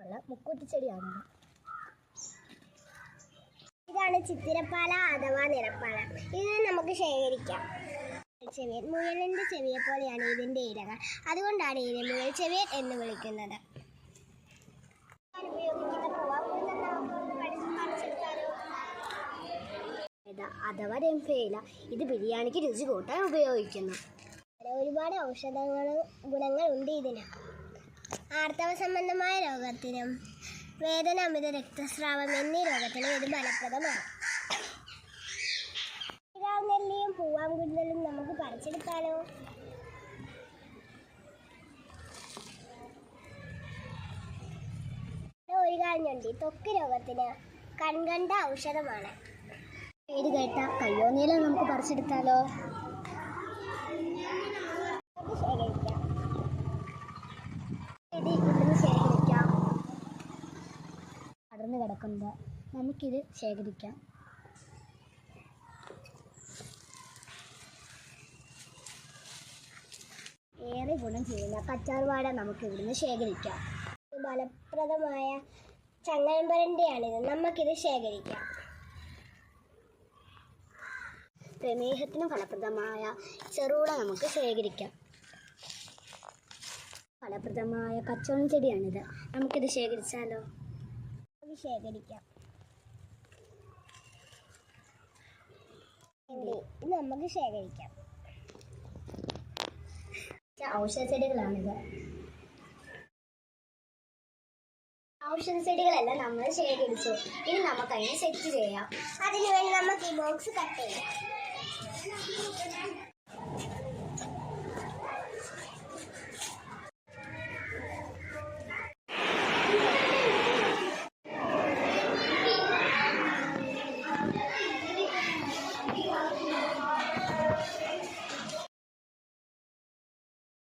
ഉള്ള മുക്കൂട്ടിച്ചെടിയാണ്. ഇതാണ് ചിത്തിരപ്പാല അഥവാ നിറപ്പാല. ഇതിനെ നമുക്ക് ശേഖരിക്കാം. ചെവിയൻ, മുയലിന്റെ ചെവിയെ പോലെയാണ് ഇതിന്റെ ഇരകൾ. അതുകൊണ്ടാണ് ഇതിനെ മുയൽ ചെവിയൻ എന്ന് വിളിക്കുന്നത്. അഥവാ രംഭയില. ഇത് ബിരിയാണിക്ക് രുചി കൂട്ടാൻ ഉപയോഗിക്കുന്നു. ഒരുപാട് ഔഷധ ഗുണങ്ങളുണ്ട് ഇതിന്. ആർത്തവ സംബന്ധമായ രോഗത്തിനും വേദന, അമിത രക്തസ്രാവം എന്നീ രോഗത്തിനും ഇത് ഫലപ്രദമാണ്. നെല്ലിയും പൂവാങ്കുഴലും നമുക്ക് പറിച്ചെടുത്താലോ? ഒരു കാഞ്ഞുണ്ടി ത്വക്ക് രോഗത്തിന് കൺകണ്ട ഔഷധമാണ്. പേര് കേട്ട കയ്യോന്നില നമുക്ക് പറിച്ചെടുത്താലോ? ശേഖരിക്കാം. പടർന്നു കിടക്കുന്നത് നമുക്കിത് ശേഖരിക്കാം. ഏറെ ഗുണം ചെയ്യുന്ന കറ്റാർവാഴ നമുക്ക് ഇവിടുന്ന് ശേഖരിക്കാം. ഫലപ്രദമായ ചങ്ങമ്പരണ്ടിയാണിത്. നമുക്കിത് ശേഖരിക്കാം. പ്രമേഹത്തിന് ഫലപ്രദമായ ചെറുകുട നമുക്ക് ശേഖരിക്കാം. ഫലപ്രദമായ കച്ചോളം ചെടിയാണിത്. നമുക്കിത് ശേഖരിച്ചാലോ? ശേഖരിക്കാം. ഇത് നമുക്ക് ശേഖരിക്കാം. ഔഷധ ചെടികളാണിത്. ഔഷധ ചെടികളെല്ലാം നമ്മൾ ശേഖരിച്ചു. ഇനി നമുക്ക് അതിനെ സെറ്റ് ചെയ്യാം. അതിനുവേണ്ടി നമുക്ക് ഈ ബോക്സ് കട്ട് ചെയ്യാം.